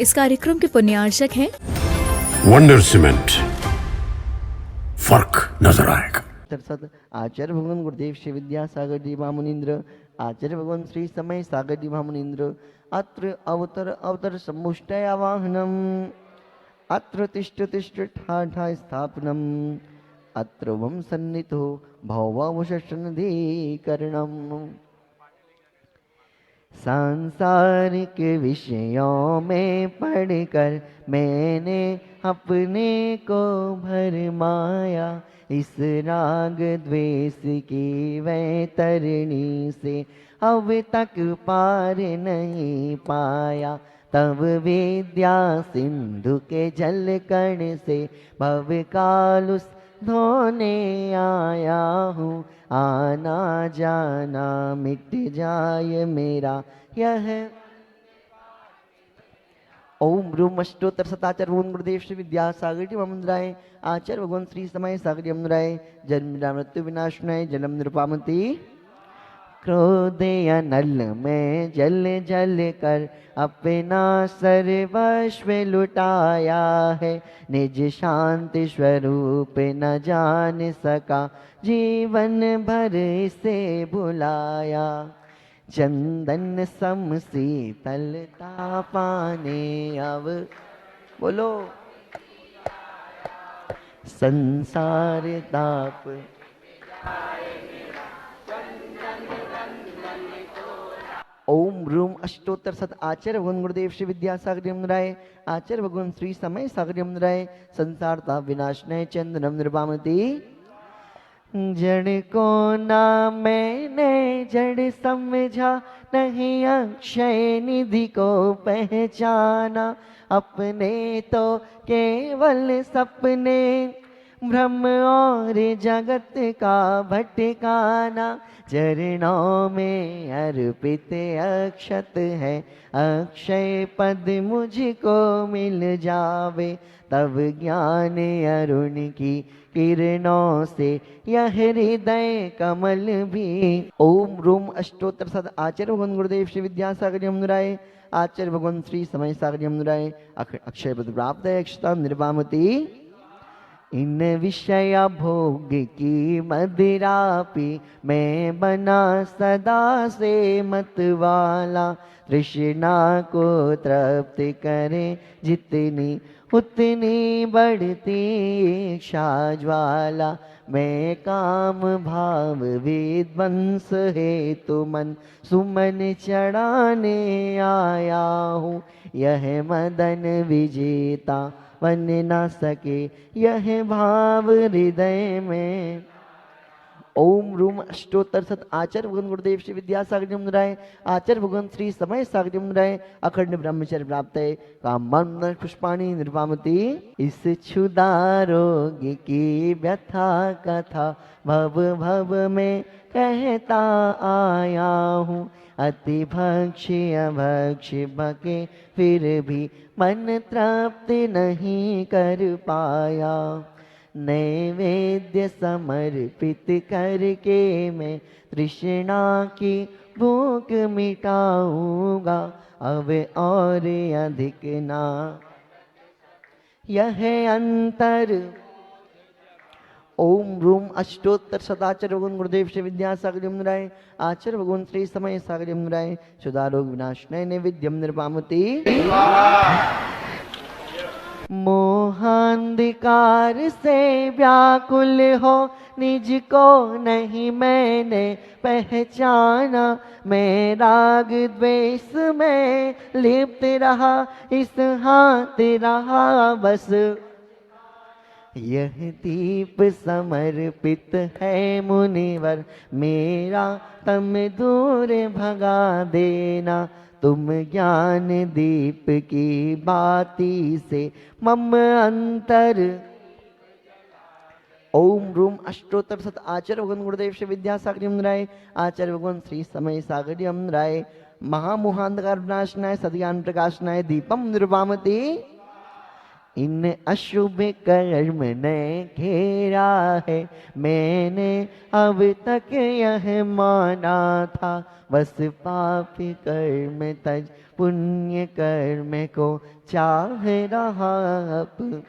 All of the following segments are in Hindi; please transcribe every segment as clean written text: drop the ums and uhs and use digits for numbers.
इस कार्यक्रम के पुण्यार्चक हैं वंडर सीमेंट, फर्क नजर आएगा। सत आचार्य भगवान गुरुदेव श्री विद्यासागर जी महामुनीन्द्र, आचार्य भगवान श्री समय सागर जी महामुनीन्द्र, अत्र अवतर समुष्टया वाहनम, अत्र तिष्ठ तिष्ठ ठा ठा स्थापनम, अत्र वम सन्निधो भववशनधीकरणम। सांसारिक विषयों में पढ़कर मैंने अपने को भरमाया, इस राग द्वेष की वैतरणी से अब तक पार नहीं पाया। तब विद्या सिंधु के जल कण से भव कालुस धोने आया हूँ, आना जाना मिट जाए मेरा यह। ओम ब्रूम अष्टोत्तर शताचार्य भगवान गुरुदेव श्री विद्यासागर जी महामुद्राय, आचार्य भगवान श्री समय सागर जी महामुद्राय, जन्म मृत्यु विनाशनाय जलम निरुपामति। क्रोध या नल में जल जल कर अपना सर्वस्व लुटाया है, निज शांति स्वरूप न जान सका, जीवन भर इसे भुलाया। चंदन सम शीतलता पाने अब बोलो संसार ताप। ओम रूम अष्टोत्तर शत आचार्य भगवान गुरुदेव श्री विद्यासागर राय, आचार्य भगवान श्री समय सागर राय, संसार ताप विनाशनय चंद्रम निर्वामति। जड़ को ना मैंने जड़ समझा, नहीं अक्षय निधि को पहचाना, अपने तो केवल सपने भ्रम और जगत का भटकाना। चरणों में अर्पित अक्षत है, अक्षय पद मुझको मिल जावे, तब ज्ञान अरुण की किरणों से यह हृदय कमल भी। ओम रूम अष्टोत्तर सद आचार्य भगवान गुरुदेव श्री विद्यासागर राय, आचार्य भगवान श्री समय सागर राय, अक्षय पद प्राप्त है अक्षता निर्वामति। इन विषय भोग की मदिरा पी मैं बना सदा से मतवाला, तृष्णा को तृप्त करे जितनी उतनी बढ़ती इच्छा ज्वाला। मैं काम भाव विध्वंस हेतु मन सुमन चढ़ाने आया हूँ, यह मदन विजेता बन ना सके यह भाव हृदय में। ओम रूम अष्टोत्तर शत आचार्य भगवान गुरुदेव श्री विद्यासागर राय, आचार्य भगवान श्री समय सागर राय, अखंड ब्रह्मचर्य प्राप्त है कामन पुष्पाणी निर्वामति। इस क्षुधा रोग की व्यथा कथा भव भव में कहता आया हूँ, अति भक्ष्य अभक्ष्य बके फिर भी मन तृप्त नहीं कर पाया। नैवेद्य समर्पित करके मैं तृष्णा की भूख मिटाऊंगा, अब और अधिक ना यह अंतर। ओम रूम अष्टोत्तर सदाचार्य भगवान गुरुदेव श्री विद्यासागर राय, आचार्य भगवान श्री समय सागर राय, सुधारोग विनाशनय नैवेद्यम निर्वामति। मोहांधकार से व्याकुल हो निज को नहीं मैंने पहचाना, मैं राग द्वेष में लिप्त रहा, इस हाथ रहा बस। यह दीप समर्पित है मुनिवर मेरा, तम दूर भगा देना, तुम ज्ञान दीप की बाती से मम अंतर। ओम रूम अष्टोत्तर शत आचार्य भगवान गुरुदेव श्री विद्यासागर राय, आचार्य भगवान श्री समय सागर राय, महामुहांधकार विनाशनाय सद्ज्ञान प्रकाशनाय दीपम निर्वामति। इन अशुभ कर्म ने घेरा है, मैंने अब तक यह माना था। बस पाप कर्म तज पुण्य कर्म को चाह रहा अब।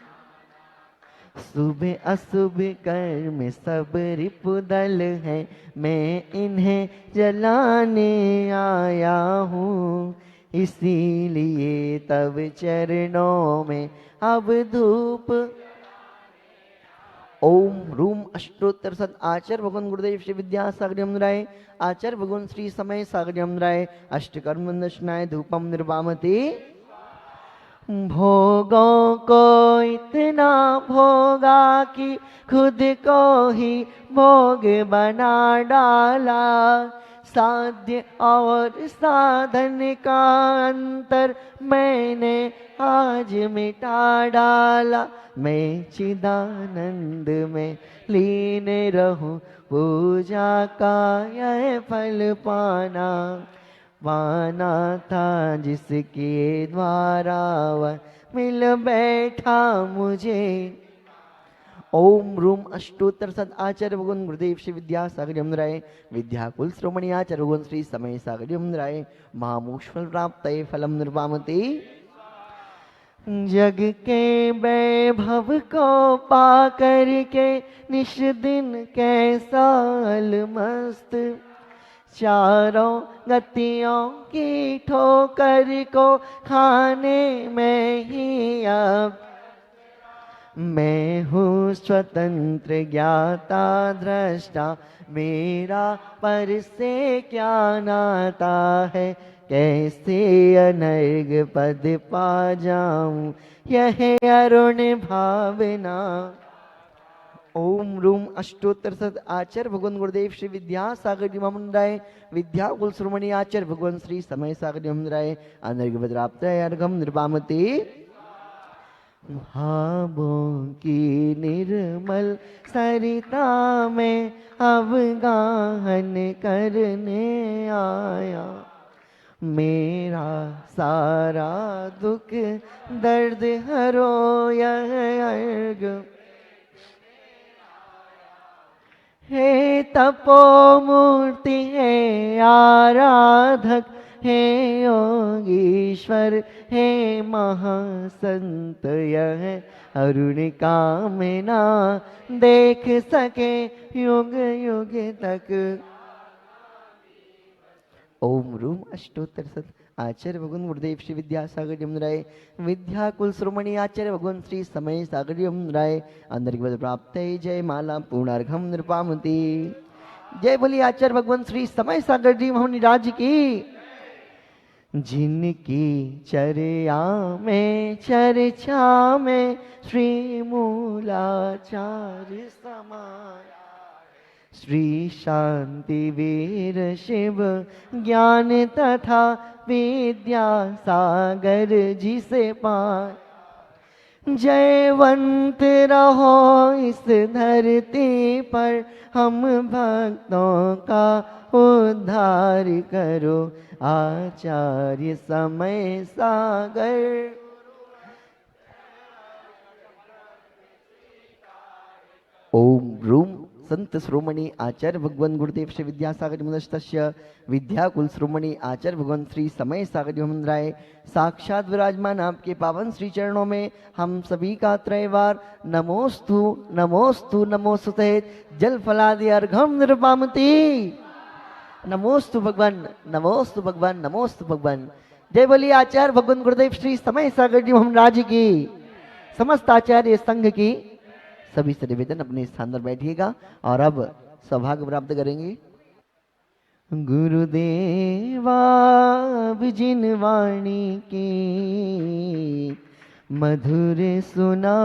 शुभ अशुभ कर्म सब रिपुदल है, मैं इन्हें जलाने आया हूँ। इसीलिए तब चरणों में अब धूप। ओम रूम अष्टोत्तर सत आचार्य भगवान गुरुदेव श्री विद्यासागर राय आचार्य भगवान श्री समय सागर राय अष्टकर्म दर्शनाय धूपम निर्वामते। भोगों को इतना भोगा कि खुद को ही भोग बना डाला। साध्य और साधन का अंतर मैंने आज मिटा डाला। मैं चिदानंद में लीन रहूं, पूजा का यह फल पाना था जिसके द्वारा वह मिल बैठा मुझे। ओम रूम अष्टोत्तर सद आचार्य भगवान गुरुदेव श्री विद्यासागर राय विद्याकुल श्रोमणी आचार्य भगवान श्री समय सागर राय महामोक्ष फल प्राप्त फलम निर्वामते। जग के वैभव को पा करके निश दिन कैसा मस्त, चारों गतियों की ठोकर को खाने में ही अब। मैं हूँ स्वतंत्र ज्ञाता दृष्टा, मेरा पर से क्या नाता है। कैसे अनर्ग पद पा जाऊं यह अरुण भावना। ओम रूम अष्टोत्तर सत आचार्य भगवान गुरुदेव श्री विद्यासागर राय विद्याकुल श्रोमणी आचार्य भगवान श्री समय सागर राय अनर्ग प्राप्त अर्घम निर्वामते। भावों की निर्मल सरिता में अवगाहन करने आया। मेरा सारा दुख दर्द हरो यह अर्घ। हे तपो मूर्ति हे आराधक, हे योगीश्वर हे महासंत, यह अरुण कामना देख सके युग युग तक। ओम रूम अष्टोत्तर सत आचार्य भगवान गुरुदेव श्री विद्यासागर राय विद्याकुल श्रोमणी आचार्य भगवान श्री समय सागर राय अंदर प्राप्त जय माला पूर्णार्घम निर्पामती। जय बोली आचार्य भगवान श्री समय सागर जी महाराज की। जिनकी चर्या में चर्चा में श्री मूलाचार्य समाया। श्री शांति वीर शिव ज्ञान तथा विद्या सागर जी से पाए। जयवंत रहो इस धरती पर, हम भक्तों का उद्धार करो आचार्य समय सागर। ओम रूम संत श्रोमणी आचार्य भगवान गुरुदेव श्री विद्यासागर मनस्तस्य विद्याकुल श्रोमणी आचार्य भगवान श्री समय सागर राय साक्षात विराजमान आपके पावन श्री चरणों में हम सभी का त्रैवार नमोस्तु नमोस्तु नमोस्तुते जल फलादि अर्घम निर्वामती। नमोस्तु भगवान नमोस्तु भगवान नमोस्तु भगवान। जय बोलिए आचार्य भगवान गुरुदेव श्री समय सागर जी महाराज की, समस्त आचार्य संघ की। सभी से निवेदन अपने स्थान पर बैठिएगा और अब सौभाग्य प्राप्त करेंगे। गुरुदेवा जिन वाणी की मधुर सुना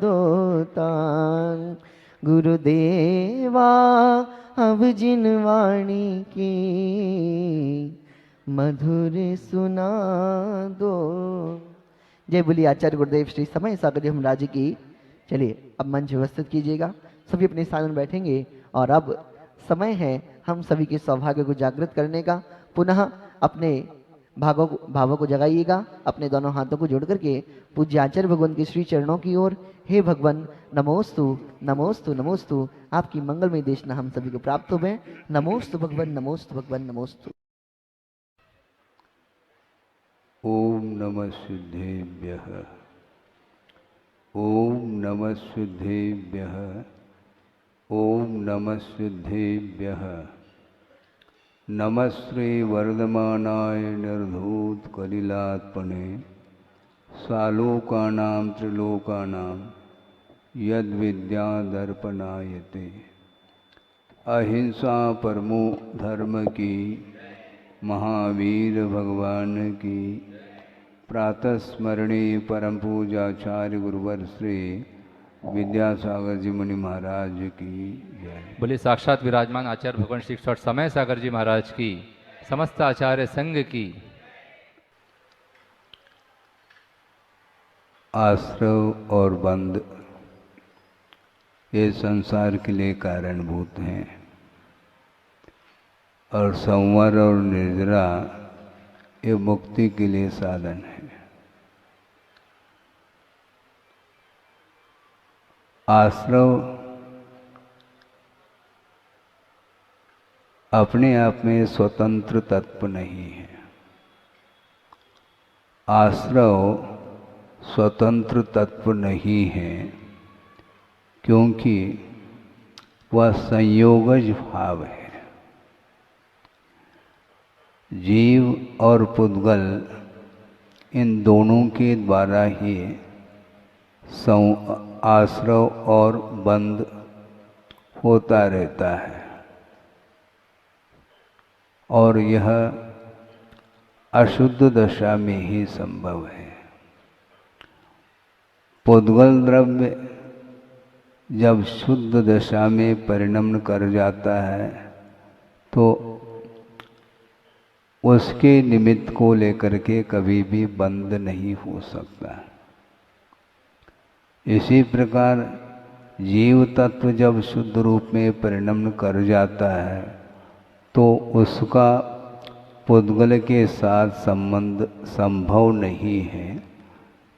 दो तान। गुरुदेवा अब जिन वाणी की मधुर सुना दो। जय बोलिए आचार्य गुरुदेव श्री समय सागर जी महाराज की। चलिए अब मंच व्यवस्थित कीजिएगा, सभी अपने स्थान में बैठेंगे और अब समय है हम सभी के सौभाग्य को जागृत करने का। पुनः अपने भावों को जगाइएगा। अपने दोनों हाथों को जोड़ करके पूज्य आचार्य भगवान के श्री चरणों की ओर, हे भगवान नमोस्तु नमोस्तु नमोस्तु, आपकी मंगलमय देशना हम सभी को प्राप्त हो गए। नमोस्तु भगवान नमोस्तु भगवान नमोस्तु। ओम नमः सिद्धेभ्यः, ओम नमः सिद्धेभ्यः, ओम नमः सिद्धेभ्यः। नमस्ते वर्धमानाय निर्धूत कलिलात्मने, सालोकानां त्रिलोकानां यद विद्या दर्पणायते। अहिंसा परमो धर्म की, महावीर भगवान की प्रातः स्मरणे परम पूजाचार्य गुरुवर श्री विद्यासागर जी मुनि महाराज की जय। बोले साक्षात विराजमान आचार्य भगवान श्री क्षण समय सागर जी महाराज की, समस्त आचार्य संघ की। आश्रव और बंध ये संसार के लिए कारणभूत हैं, और संवर और निर्जरा ये मुक्ति के लिए साधन है। आश्रव अपने आप में स्वतंत्र तत्व नहीं है। आश्रव स्वतंत्र तत्व नहीं है, क्योंकि वह संयोगज भाव है। जीव और पुद्गल इन दोनों के द्वारा ही आश्रव और बंध होता रहता है, और यह अशुद्ध दशा में ही संभव है। पुद्गल द्रव्य जब शुद्ध दशा में परिणमन कर जाता है तो उसके निमित्त को लेकर के कभी भी बंद नहीं हो सकता। इसी प्रकार जीव तत्व जब शुद्ध रूप में परिणमन कर जाता है तो उसका पुद्गल के साथ संबंध संभव नहीं है।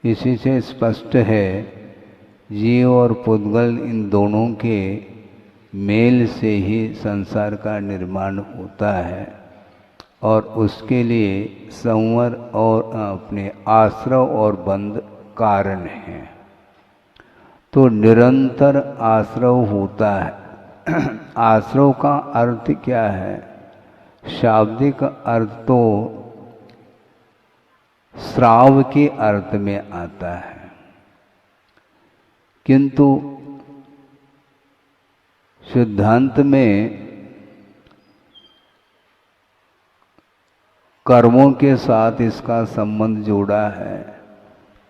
इसी से स्पष्ट है, जीव और पुद्गल इन दोनों के मेल से ही संसार का निर्माण होता है, और उसके लिए संवर और अपने आश्रव और बंध कारण है। तो निरंतर आश्रव होता है। आश्रव का अर्थ क्या है? शाब्दिक अर्थ तो श्राव के अर्थ में आता है, किंतु सिद्धांत में कर्मों के साथ इसका संबंध जोड़ा है,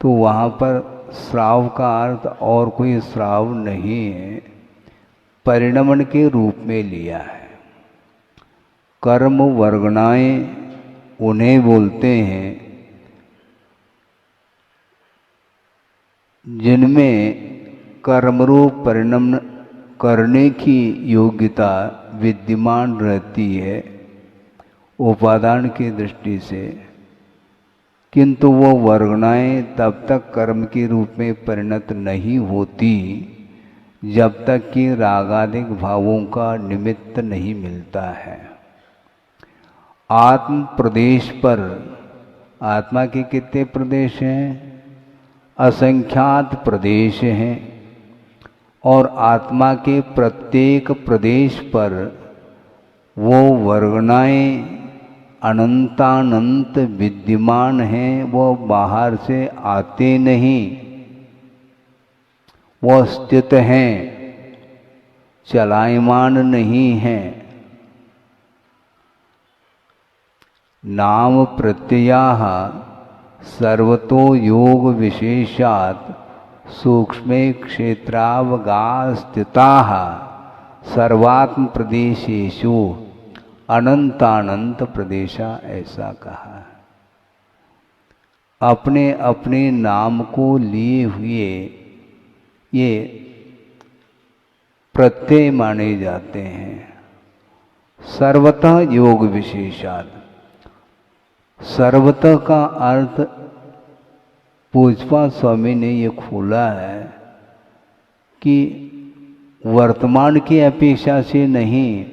तो वहाँ पर श्राव का अर्थ और कोई श्राव नहीं है, परिणमन के रूप में लिया है। कर्म वर्गणाएं उन्हें बोलते हैं जिनमें कर्मरूप परिणमन करने की योग्यता विद्यमान रहती है उपादान की दृष्टि से, किंतु वो वर्गणाएं तब तक कर्म के रूप में परिणत नहीं होती जब तक कि रागादिक भावों का निमित्त नहीं मिलता है। आत्म प्रदेश पर, आत्मा के कितने प्रदेश हैं? असंख्यात प्रदेश हैं, और आत्मा के प्रत्येक प्रदेश पर वो वर्गणाएं अनंतानंत विद्यमान हैं। वो बाहर से आते नहीं, वो स्थित हैं, चलायमान नहीं हैं। नाम प्रत्ययाः सर्वतो योग विशेषात् सूक्ष्मे क्षेत्रावगा स्थिताः सर्वात्म प्रदेशेषु अनंतानंत प्रदेशा, ऐसा कहा। अपने अपने नाम को लिए हुए ये प्रत्यय माने जाते हैं। सर्वतः योग विशेषात्, सर्वतः का अर्थ पूजपा स्वामी ने ये खोला है कि वर्तमान की अपेक्षा से नहीं,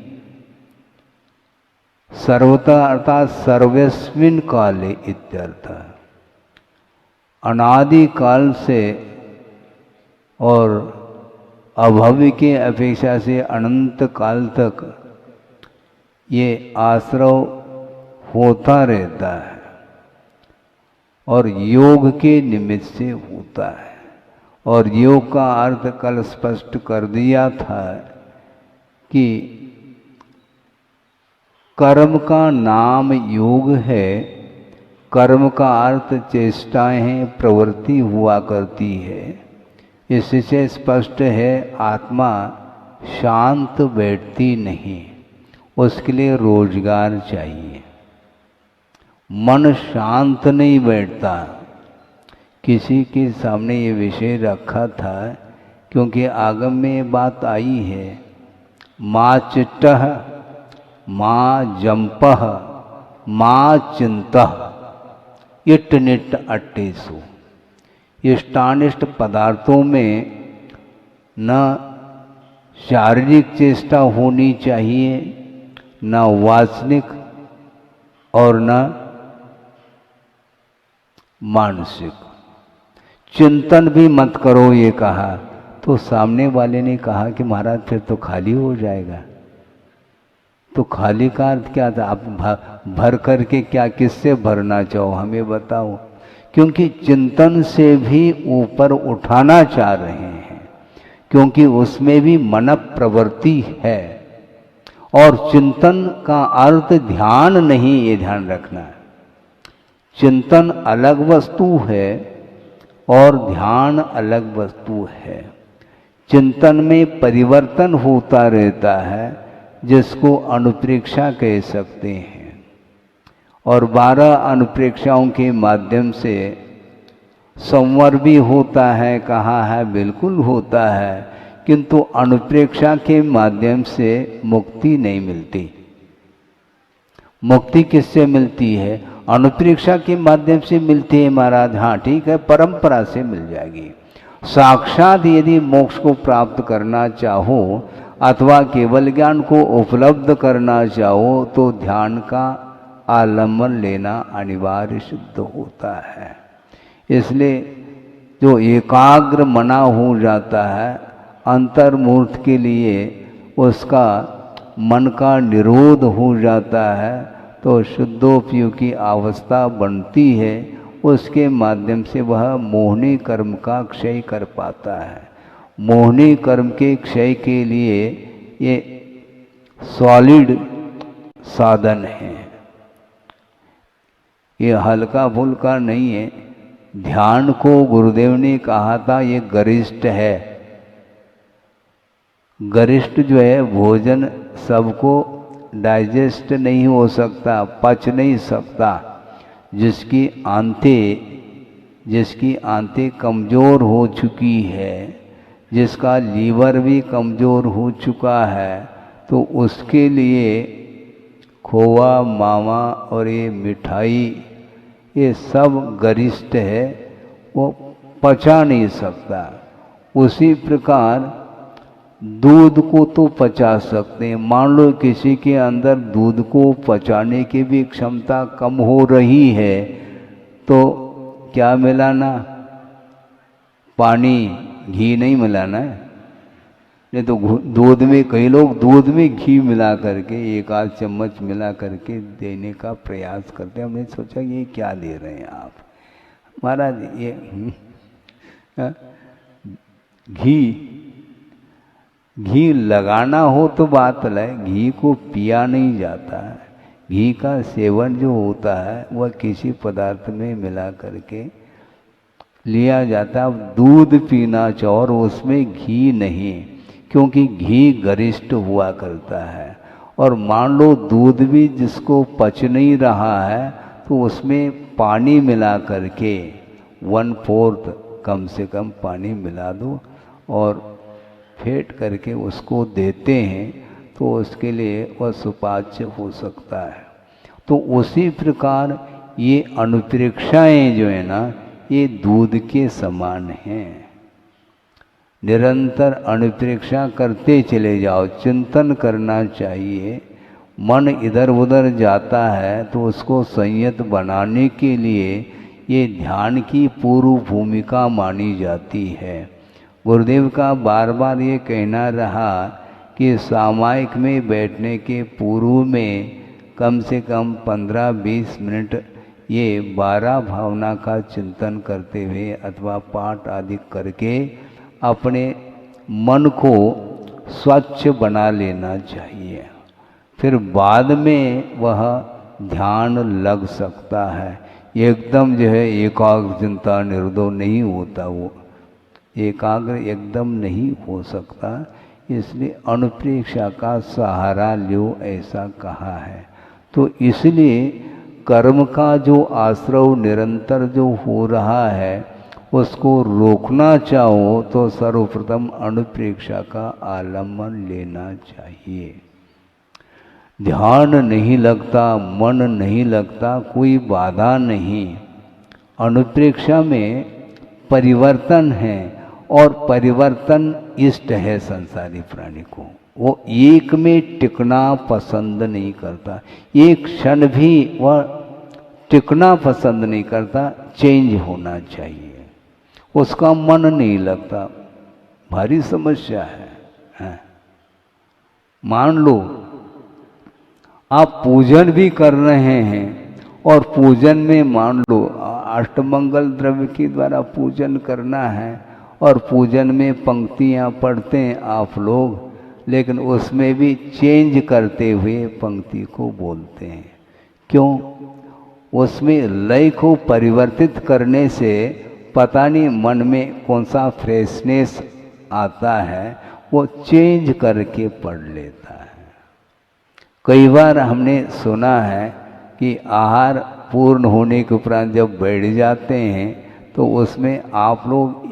सर्वतः अर्थात सर्वस्मिन काले इत्यर्थ। अनादि काल से और अभव्य के अपेक्षा से अनंत काल तक ये आश्रव होता रहता है और योग के निमित्त से होता है। और योग का अर्थ कल स्पष्ट कर दिया था कि कर्म का नाम योग है। कर्म का अर्थ चेष्टाएं हैं, प्रवृत्ति हुआ करती है। इससे स्पष्ट है आत्मा शांत बैठती नहीं, उसके लिए रोजगार चाहिए। मन शांत नहीं बैठता। किसी के सामने ये विषय रखा था क्योंकि आगम में ये बात आई है, माँ चिट्टः माँ जंपः माँ चिंतः इट निट अट्टेसु। इष्टानिष्ट पदार्थों में न शारीरिक चेष्टा होनी चाहिए, न वासनिक और न मानसिक। चिंतन भी मत करो ये कहा, तो सामने वाले ने कहा कि महाराज फिर तो खाली हो जाएगा। तो खाली का अर्थ क्या था? आप भर करके क्या किससे भरना चाहो हमें बताओ। क्योंकि चिंतन से भी ऊपर उठाना चाह रहे हैं, क्योंकि उसमें भी मन प्रवृत्ति है। और चिंतन का अर्थ ध्यान नहीं, ये ध्यान रखना है। चिंतन अलग वस्तु है और ध्यान अलग वस्तु है। चिंतन में परिवर्तन होता रहता है, जिसको अनुप्रेक्षा कह सकते हैं। और 12 अनुप्रेक्षाओं के माध्यम से संवर भी होता है, कहा है बिल्कुल होता है, किंतु अनुप्रेक्षा के माध्यम से मुक्ति नहीं मिलती। मुक्ति किससे मिलती है? अनुप्रेक्षा के माध्यम से मिलती है महाराज। हाँ ठीक है, परंपरा से मिल जाएगी। साक्षात यदि मोक्ष को प्राप्त करना चाहो अथवा केवल ज्ञान को उपलब्ध करना चाहो तो ध्यान का आलम्बन लेना अनिवार्य सिद्ध होता है। इसलिए जो एकाग्र मना हो जाता है, अंतर्मूर्त के लिए उसका मन का निरोध हो जाता है, तो शुद्धोपयोग की अवस्था बनती है। उसके माध्यम से वह मोहनी कर्म का क्षय कर पाता है। मोहनी कर्म के क्षय के लिए ये सॉलिड साधन है, ये हल्का फुल्का नहीं है। ध्यान को गुरुदेव ने कहा था ये गरिष्ठ है। गरिष्ठ जो है, भोजन सबको डाइजेस्ट नहीं हो सकता, पच नहीं सकता। जिसकी आंतें कमज़ोर हो चुकी है, जिसका लीवर भी कमज़ोर हो चुका है, तो उसके लिए खोवा, मावा और ये मिठाई ये सब गरिष्ठ है, वो पचा नहीं सकता। उसी प्रकार दूध को तो पचा सकते हैं। मान लो किसी के अंदर दूध को पचाने की भी क्षमता कम हो रही है, तो क्या मिलाना? पानी, घी नहीं मिलाना है। नहीं तो दूध में, कई लोग दूध में घी मिला करके 1 आध चम्मच मिला करके देने का प्रयास करते हैं। हमने सोचा ये क्या दे रहे हैं आप महाराज? ये घी लगाना हो तो बात अलग, घी को पिया नहीं जाता है। घी का सेवन जो होता है वह किसी पदार्थ में मिला करके लिया जाता है। अब दूध पीना चाहो और उसमें घी नहीं, क्योंकि घी गरिष्ठ हुआ करता है। और मान लो दूध भी जिसको पच नहीं रहा है, तो उसमें पानी मिला करके 1/4 कम से कम पानी मिला दो और फेंट करके उसको देते हैं, तो उसके लिए वह सुपाच्य हो सकता है। तो उसी प्रकार ये अनुप्रेक्षाएं जो है ना, ये दूध के समान हैं। निरंतर अनुप्रेक्षा करते चले जाओ, चिंतन करना चाहिए। मन इधर उधर जाता है तो उसको संयत बनाने के लिए ये ध्यान की पूर्व भूमिका मानी जाती है। गुरुदेव का बार बार ये कहना रहा कि सामायिक में बैठने के पूर्व में कम से कम 15-20 मिनट ये 12 भावना का चिंतन करते हुए अथवा पाठ आदि करके अपने मन को स्वच्छ बना लेना चाहिए। फिर बाद में वह ध्यान लग सकता है। एकदम जो है एकाग्र चिंता निर्दो नहीं होता, वो एकाग्र एकदम नहीं हो सकता। इसलिए अनुप्रेक्षा का सहारा लो, ऐसा कहा है। तो इसलिए कर्म का जो आश्रव निरंतर जो हो रहा है उसको रोकना चाहो तो सर्वप्रथम अनुप्रेक्षा का आलम्बन लेना चाहिए। ध्यान नहीं लगता, मन नहीं लगता, कोई बाधा नहीं। अनुप्रेक्षा में परिवर्तन है और परिवर्तन इष्ट है संसारी प्राणी को। वो एक में टिकना पसंद नहीं करता, एक क्षण भी वह टिकना पसंद नहीं करता, चेंज होना चाहिए। उसका मन नहीं लगता, भारी समस्या है। मान लो आप पूजन भी कर रहे हैं और पूजन में मान लो अष्टमंगल द्रव्य के द्वारा पूजन करना है और पूजन में पंक्तियां पढ़ते हैं आप लोग, लेकिन उसमें भी चेंज करते हुए पंक्ति को बोलते हैं। क्यों? उसमें लय को परिवर्तित करने से पता नहीं मन में कौन सा फ्रेशनेस आता है, वो चेंज करके पढ़ लेता है। कई बार हमने सुना है कि आहार पूर्ण होने के उपरांत जब बैठ जाते हैं तो उसमें आप लोग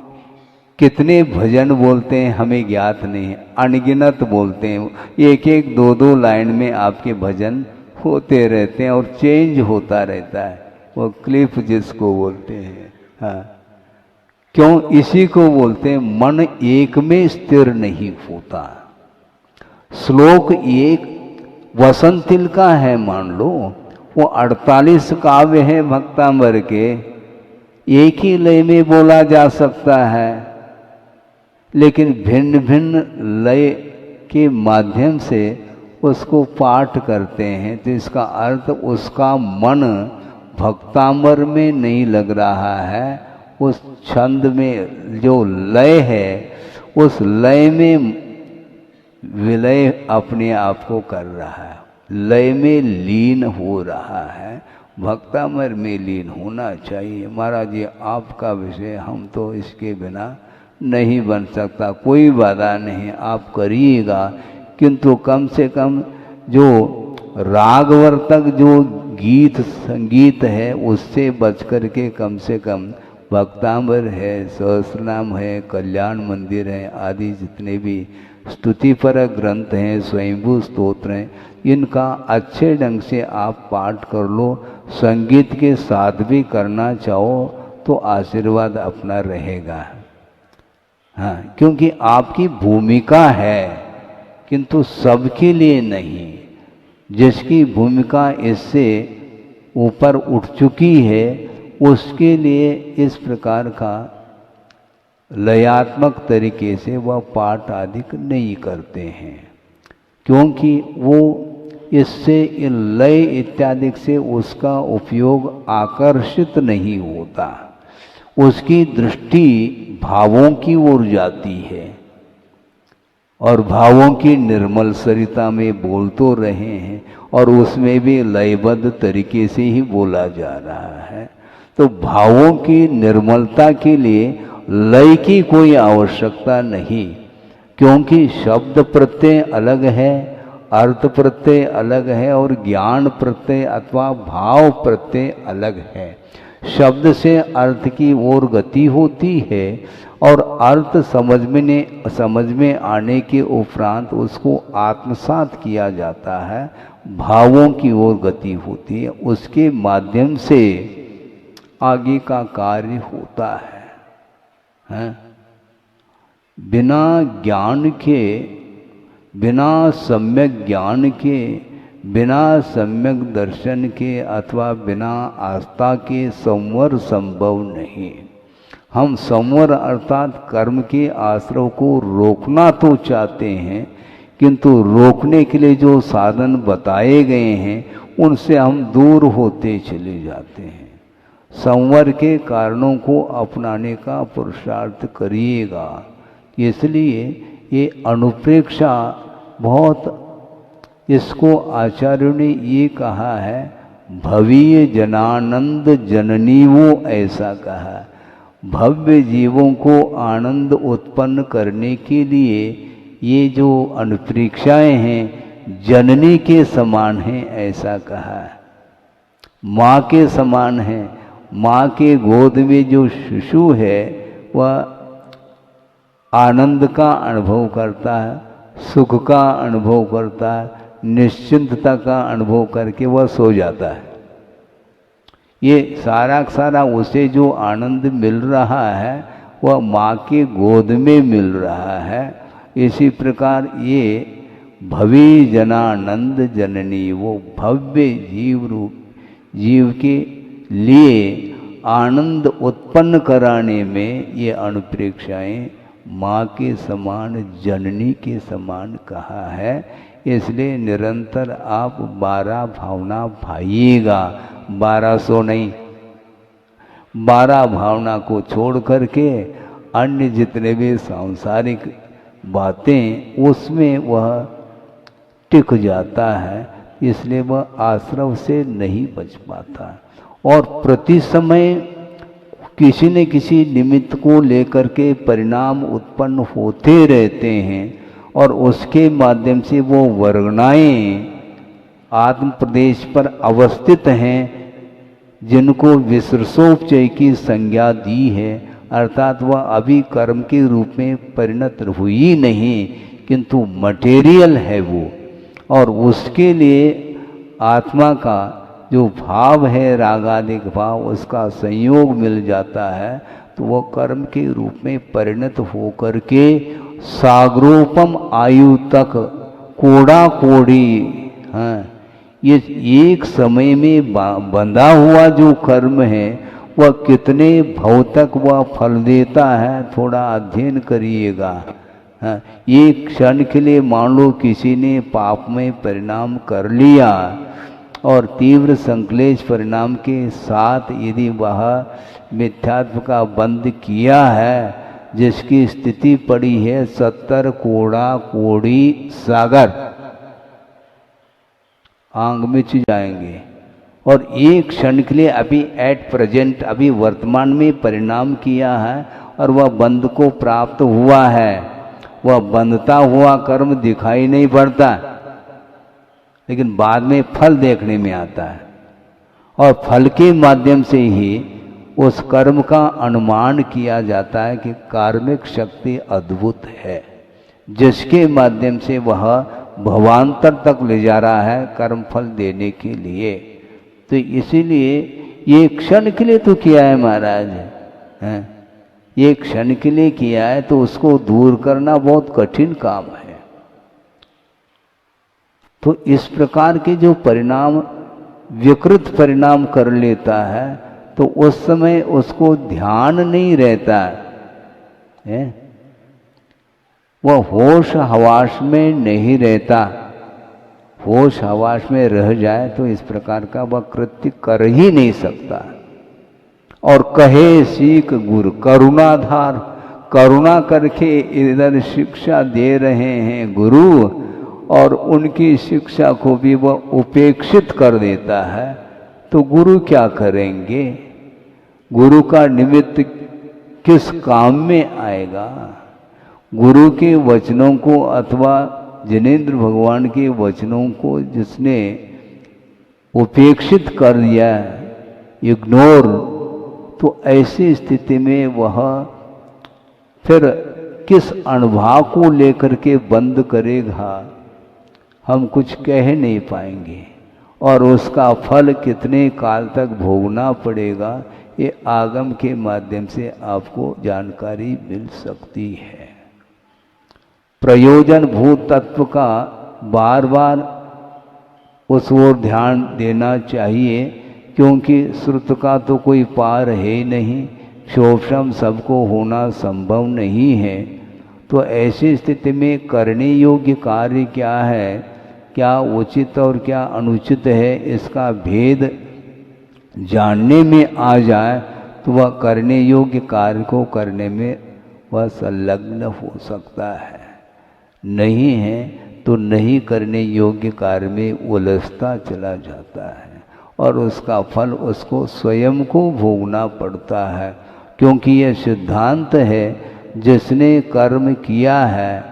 कितने भजन बोलते हैं हमें ज्ञात नहीं है, अनगिनत बोलते हैं। एक एक दो दो लाइन में आपके भजन होते रहते हैं और चेंज होता रहता है। वो क्लिप जिसको बोलते हैं, हाँ, क्यों इसी को बोलते हैं मन एक में स्थिर नहीं होता। श्लोक एक वसंतिल का है, मान लो वो 48 काव्य है भक्तांबर के, एक ही लय में बोला जा सकता है, लेकिन भिन्न भिन्न लय के माध्यम से उसको पाठ करते हैं। तो इसका अर्थ उसका मन भक्तांबर में नहीं लग रहा है, उस छंद में जो लय है उस लय में विलय अपने आप को कर रहा है, लय में लीन हो रहा है। भक्तामर में लीन होना चाहिए। महाराज ये आपका विषय, हम तो इसके बिना नहीं बन सकता। कोई बाधा नहीं, आप करिएगा, किंतु कम से कम जो रागवर्तक जो गीत संगीत है उससे बच कर के कम से कम भक्तांबर है, सहस्रनाम है, कल्याण मंदिर है आदि जितने भी स्तुतिपरक ग्रंथ हैं, स्वयंभू स्तोत्र हैं, इनका अच्छे ढंग से आप पाठ कर लो। संगीत के साथ भी करना चाहो तो आशीर्वाद अपना रहेगा। हाँ, क्योंकि आपकी भूमिका है, किंतु सबके लिए नहीं। जिसकी भूमिका इससे ऊपर उठ चुकी है उसके लिए इस प्रकार का लयात्मक तरीके से वह पाठ आदि नहीं करते हैं, क्योंकि वो इससे लय इत्यादि से उसका उपयोग आकर्षित नहीं होता। उसकी दृष्टि भावों की ओर जाती है और भावों की निर्मल सरिता में बोल तो रहे हैं और उसमें भी लयबद्ध तरीके से ही बोला जा रहा है। तो भावों की निर्मलता के लिए लय की कोई आवश्यकता नहीं, क्योंकि शब्द प्रत्यय अलग है, अर्थ प्रत्यय अलग है और ज्ञान प्रत्यय अथवा भाव प्रत्यय अलग है। शब्द से अर्थ की ओर गति होती है और अर्थ समझ में आने के उपरांत उसको आत्मसात किया जाता है, भावों की ओर गति होती है, उसके माध्यम से आगे का कार्य होता है? बिना ज्ञान के, बिना सम्यक ज्ञान के, बिना सम्यक दर्शन के अथवा बिना आस्था के संवर संभव नहीं। हम संवर अर्थात कर्म के आश्रव को रोकना तो चाहते हैं, किंतु रोकने के लिए जो साधन बताए गए हैं उनसे हम दूर होते चले जाते हैं। संवर के कारणों को अपनाने का पुरुषार्थ करिएगा। इसलिए ये अनुप्रेक्षा बहुत, इसको आचार्यों ने ये कहा है, भवीय जनानंद जननी, वो ऐसा कहा। भव्य जीवों को आनंद उत्पन्न करने के लिए ये जो अनुप्रेक्षाएं हैं जननी के समान हैं, ऐसा कहा है। माँ के समान है। माँ के गोद में जो शिशु है वह आनंद का अनुभव करता है, सुख का अनुभव करता है, निश्चिंतता का अनुभव करके वह सो जाता है। ये सारा सारा उसे जो आनंद मिल रहा है वह माँ के गोद में मिल रहा है। इसी प्रकार ये भवी जनानंद जननी, वो भव्य जीव रूप जीव के लिए आनंद उत्पन्न कराने में ये अनुप्रेक्षाएं माँ के समान, जननी के समान कहा है। इसलिए निरंतर आप 12 भावना भाइएगा, 1200 नहीं, 12 भावना को छोड़ करके अन्य जितने भी सांसारिक बातें उसमें वह टिक जाता है, इसलिए वह आश्रव से नहीं बच पाता। और प्रति समय किसी न किसी निमित्त को लेकर के परिणाम उत्पन्न होते रहते हैं और उसके माध्यम से वो वर्गणाएं आत्म प्रदेश पर अवस्थित हैं, जिनको विसर्षोपचय की संज्ञा दी है, अर्थात वह अभी कर्म के रूप में परिणत हुई नहीं, किंतु मटेरियल है वो, और उसके लिए आत्मा का जो भाव है रागादिक भाव, उसका संयोग मिल जाता है, तो वह कर्म के रूप में परिणत होकर के सागरोपम आयु तक कोड़ा कोड़ी, हाँ, ये एक समय में बंधा हुआ जो कर्म है वह कितने भव तक वह फल देता है, थोड़ा अध्ययन करिएगा। हाँ, एक क्षण के लिए मान लो किसी ने पाप में परिणाम कर लिया और तीव्र संक्लेश परिणाम के साथ यदि वह मिथ्यात्व का बंध किया है, जिसकी स्थिति पड़ी है 70 कोड़ा कोड़ी सागर, आंग में जाएंगे। और एक क्षण के लिए अभी एट प्रेजेंट, अभी वर्तमान में परिणाम किया है और वह बंध को प्राप्त हुआ है, वह बंधता हुआ कर्म दिखाई नहीं पड़ता, लेकिन बाद में फल देखने में आता है, और फल के माध्यम से ही उस कर्म का अनुमान किया जाता है कि कार्मिक शक्ति अद्भुत है, जिसके माध्यम से वह भवांतर तक ले जा रहा है कर्म फल देने के लिए। तो इसीलिए ये क्षण के लिए तो किया है महाराज, हैं, ये क्षण के लिए किया है, तो उसको दूर करना बहुत कठिन काम है। तो इस प्रकार के जो परिणाम विकृत परिणाम कर लेता है, तो उस समय उसको ध्यान नहीं रहता है, वह होश हवास में नहीं रहता। होश हवास में रह जाए तो इस प्रकार का वह कृत्य कर ही नहीं सकता। और कहे सीख गुरु करुणाधार, करुणा करके इधर शिक्षा दे रहे हैं गुरु, और उनकी शिक्षा को भी वह उपेक्षित कर देता है, तो गुरु क्या करेंगे? गुरु का निमित्त किस काम में आएगा? गुरु के वचनों को अथवा जिनेंद्र भगवान के वचनों को जिसने उपेक्षित कर दिया, इग्नोर, तो ऐसी स्थिति में वह फिर किस अनुभव को लेकर के बंद करेगा? हम कुछ कह नहीं पाएंगे, और उसका फल कितने काल तक भोगना पड़ेगा ये आगम के माध्यम से आपको जानकारी मिल सकती है। प्रयोजन भूत तत्व का बार बार उस ओर ध्यान देना चाहिए, क्योंकि श्रुत का तो कोई पार है ही नहीं, क्षोभम सबको होना संभव नहीं है। तो ऐसी स्थिति में करने योग्य कार्य क्या है, क्या उचित और क्या अनुचित है, इसका भेद जानने में आ जाए तो वह करने योग्य कार्य को करने में वह संलग्न हो सकता है। नहीं है तो नहीं करने योग्य कार्य में उलझता चला जाता है, और उसका फल उसको स्वयं को भोगना पड़ता है। क्योंकि यह सिद्धांत है, जिसने कर्म किया है,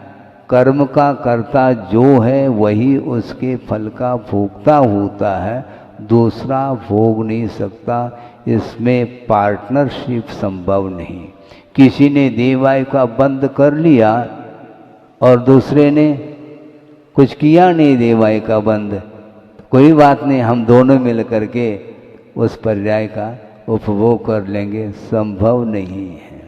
कर्म का कर्ता जो है वही उसके फल का भोगता होता है, दूसरा भोग नहीं सकता। इसमें पार्टनरशिप संभव नहीं। किसी ने देवाय का बंद कर लिया और दूसरे ने कुछ किया नहीं देवाय का बंद, कोई बात नहीं, हम दोनों मिल करके उस पर्याय का उपभोग कर लेंगे, संभव नहीं है।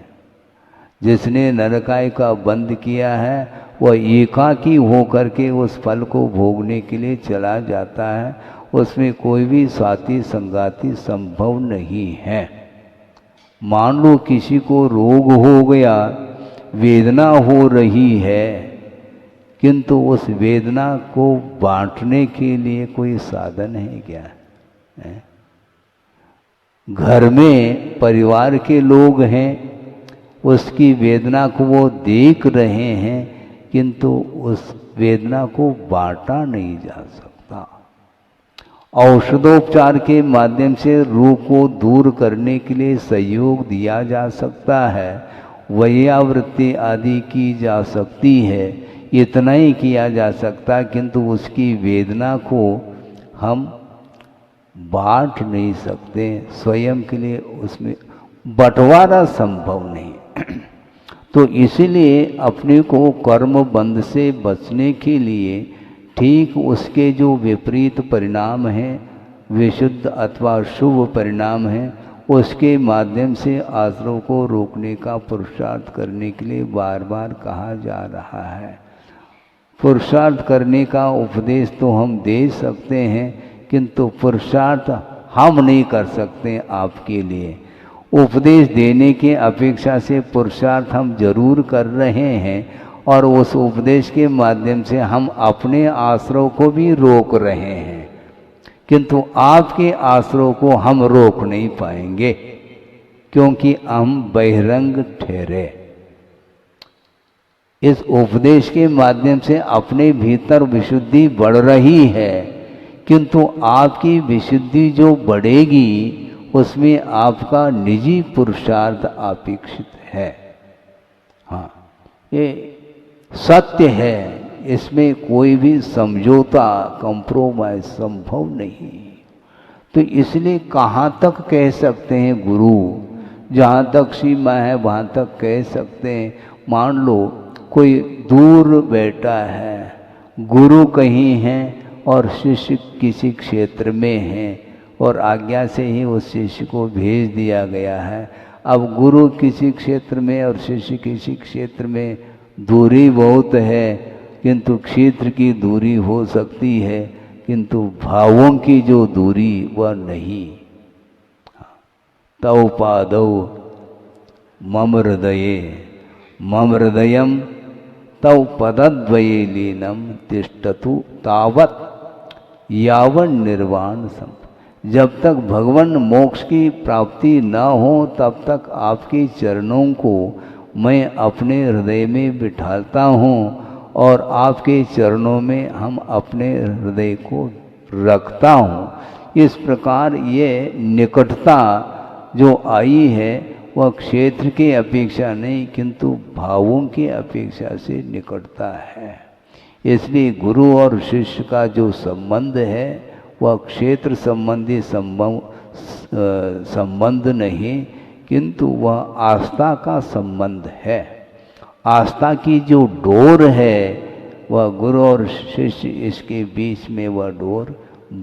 जिसने नरकाय का बंद किया है वह एकाकी होकर के उस फल को भोगने के लिए चला जाता है, उसमें कोई भी साथी संगाती संभव नहीं है। मान लो किसी को रोग हो गया, वेदना हो रही है, किंतु उस वेदना को बांटने के लिए कोई साधन है क्या? है? घर में परिवार के लोग हैं, उसकी वेदना को वो देख रहे हैं, किंतु उस वेदना को बांटा नहीं जा सकता। औषधोपचार के माध्यम से रोग को दूर करने के लिए सहयोग दिया जा सकता है, वैयावृत्ति आदि की जा सकती है, इतना ही किया जा सकता, किंतु उसकी वेदना को हम बांट नहीं सकते, स्वयं के लिए उसमें बंटवारा संभव नहीं। तो इसलिए अपने को कर्म बंध से बचने के लिए ठीक उसके जो विपरीत परिणाम हैं, विशुद्ध अथवा शुभ परिणाम हैं, उसके माध्यम से आश्रव को रोकने का पुरुषार्थ करने के लिए बार बार कहा जा रहा है। पुरुषार्थ करने का उपदेश तो हम दे सकते हैं, किंतु पुरुषार्थ हम नहीं कर सकते आपके लिए। उपदेश देने के अपेक्षा से पुरुषार्थ हम जरूर कर रहे हैं, और उस उपदेश के माध्यम से हम अपने आश्रव को भी रोक रहे हैं, किंतु आपके आश्रव को हम रोक नहीं पाएंगे, क्योंकि हम बहिरंग ठहरे। इस उपदेश के माध्यम से अपने भीतर विशुद्धि बढ़ रही है, किंतु आपकी विशुद्धि जो बढ़ेगी उसमें आपका निजी पुरुषार्थ अपेक्षित है। हाँ, ये सत्य है, इसमें कोई भी समझौता कंप्रोमाइज संभव नहीं। तो इसलिए कहाँ तक कह सकते हैं गुरु, जहाँ तक सीमा है वहाँ तक कह सकते हैं। मान लो कोई दूर बैठा है, गुरु कहीं है और शिष्य किसी क्षेत्र में है, और आज्ञा से ही उस शिष्य को भेज दिया गया है। अब गुरु किसी क्षेत्र में और शिष्य किसी क्षेत्र में दूरी बहुत है, किंतु क्षेत्र की दूरी हो सकती है, किंतु भावों की जो दूरी वह नहीं। तौ पादौ मम हृदये मम हृदयम तौ पदद्वये लीनम तिष्ठतु तावत यावन निर्वाण सम। जब तक भगवान मोक्ष की प्राप्ति न हो तब तक आपके चरणों को मैं अपने हृदय में बिठाता हूँ, और आपके चरणों में हम अपने हृदय को रखता हूँ। इस प्रकार ये निकटता जो आई है वह क्षेत्र के अपेक्षा नहीं, किंतु भावों की अपेक्षा से निकटता है। इसलिए गुरु और शिष्य का जो संबंध है वह क्षेत्र संबंधी संबंध नहीं, किंतु वह आस्था का संबंध है। आस्था की जो डोर है वह गुरु और शिष्य इसके बीच में वह डोर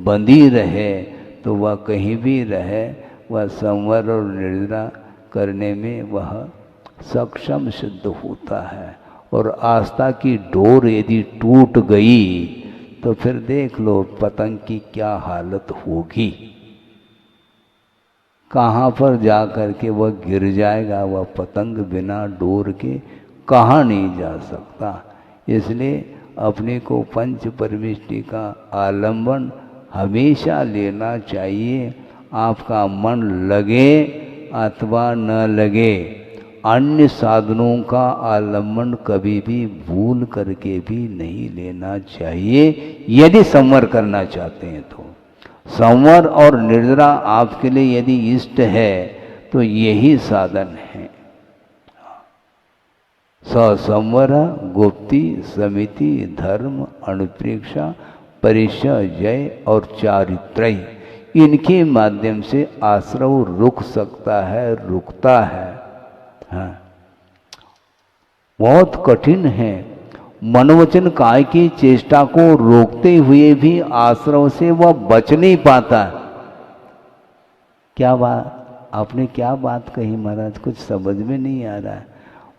बंधी रहे, तो वह कहीं भी रहे वह संवर और निर्जरा करने में वह सक्षम सिद्ध होता है। और आस्था की डोर यदि टूट गई तो फिर देख लो पतंग की क्या हालत होगी, कहाँ पर जा कर के वह गिर जाएगा। वह पतंग बिना डोर के कहाँ नहीं जा सकता। इसलिए अपने को पंच परमिष्टि का आलंबन हमेशा लेना चाहिए। आपका मन लगे अथवा न लगे, अन्य साधनों का आलंबन कभी भी भूल करके भी नहीं लेना चाहिए यदि संवर करना चाहते हैं तो। संवर और निर्जरा आपके लिए यदि इष्ट है तो यही साधन है। संवर, गुप्ति, समिति, धर्म, अनुप्रेक्षा, परिचय, जय और चारित्रय, इनके माध्यम से आश्रव रुक सकता है, रुकता है। हाँ, बहुत कठिन है। मनोवचन काय की चेष्टा को रोकते हुए भी आश्रव से वह बच नहीं पाता। क्या बात, आपने क्या बात कही महाराज, कुछ समझ में नहीं आ रहा है।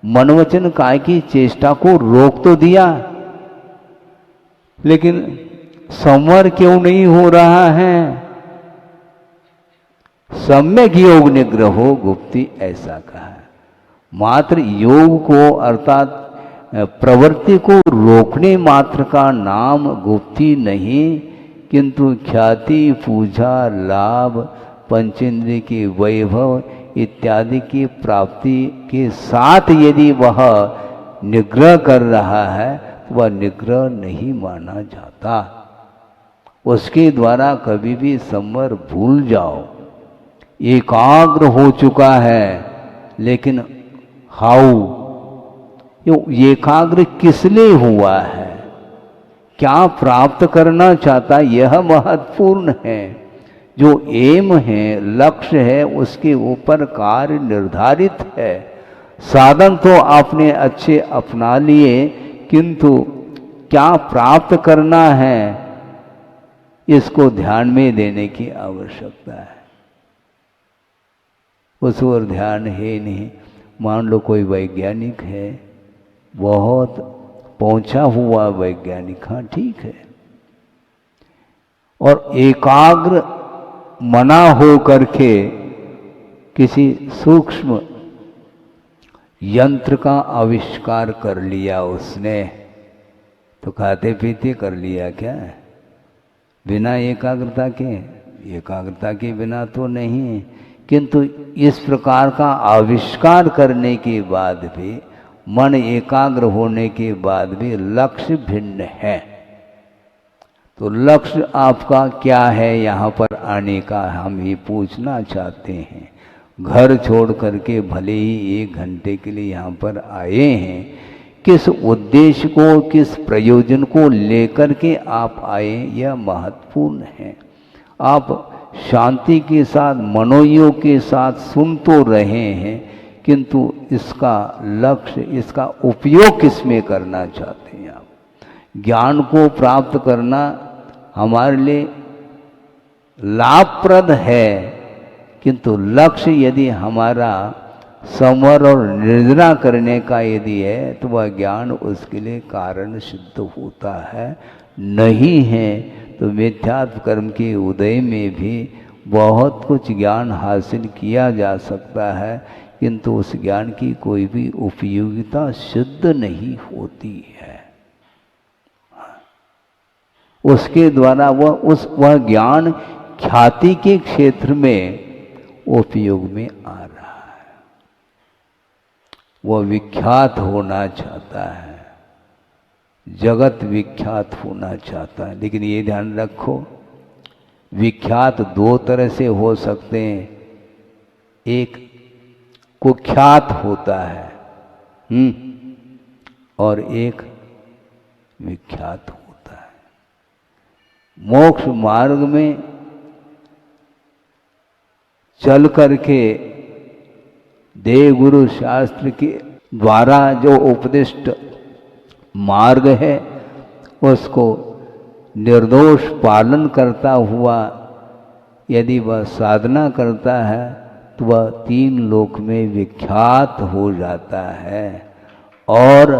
मनोवचन काय की चेष्टा को रोक तो दिया, लेकिन संवर क्यों नहीं हो रहा है? सम्यक योग निग्रहो गुप्ति ऐसा कहा। मात्र योग को अर्थात प्रवृत्ति को रोकने मात्र का नाम गुप्ति नहीं, किंतु ख्याति, पूजा, लाभ, पंचेंद्रिय के वैभव इत्यादि की प्राप्ति के साथ यदि वह निग्रह कर रहा है तो वह निग्रह नहीं माना जाता। उसके द्वारा कभी भी संवर भूल जाओ। एकाग्र हो चुका है, लेकिन हाउ, एकाग्र किस लिए हुआ है, क्या प्राप्त करना चाहता, यह महत्वपूर्ण है। जो एम है, लक्ष्य है, उसके ऊपर कार्य निर्धारित है। साधन तो आपने अच्छे अपना लिए, किंतु क्या प्राप्त करना है इसको ध्यान में देने की आवश्यकता है। उस ओर ध्यान है नहीं। मान लो कोई वैज्ञानिक है, बहुत पहुंचा हुआ वैज्ञानिक, हाँ ठीक है, और एकाग्र मना हो करके किसी सूक्ष्म यंत्र का आविष्कार कर लिया उसने, तो खाते पीते कर लिया क्या? बिना एकाग्रता के? एकाग्रता के बिना तो नहीं, किंतु इस प्रकार का आविष्कार करने के बाद भी, मन एकाग्र होने के बाद भी लक्ष्य भिन्न है। तो लक्ष्य आपका क्या है यहाँ पर आने का, हम ये पूछना चाहते हैं। घर छोड़ करके भले ही 1 घंटे के लिए यहाँ पर आए हैं, किस उद्देश्य को, किस प्रयोजन को लेकर के आप आए, यह महत्वपूर्ण है। आप शांति के साथ, मनोयोग के साथ सुन तो रहे हैं, किंतु इसका लक्ष्य, इसका उपयोग किस में करना चाहते हैं आप? ज्ञान को प्राप्त करना हमारे लिए लाभप्रद है, किंतु लक्ष्य यदि हमारा संवर और निर्जरा करने का यदि है तो वह ज्ञान उसके लिए कारण सिद्ध होता है। नहीं है तो मिथ्यात्व कर्म के उदय में भी बहुत कुछ ज्ञान हासिल किया जा सकता है, किंतु उस ज्ञान की कोई भी उपयोगिता सिद्ध नहीं होती है। उसके द्वारा वह ज्ञान ख्याति के क्षेत्र में उपयोग में आ रहा है। वह विख्यात होना चाहता है, जगत विख्यात होना चाहता है। लेकिन ये ध्यान रखो, विख्यात 2 तरह से हो सकते हैं। एक कुख्यात होता है, और एक विख्यात होता है। मोक्ष मार्ग में चल करके देव गुरु शास्त्र के द्वारा जो उपदिष्ट मार्ग है, उसको निर्दोष पालन करता हुआ यदि वह साधना करता है तो वह 3 लोक में विख्यात हो जाता है। और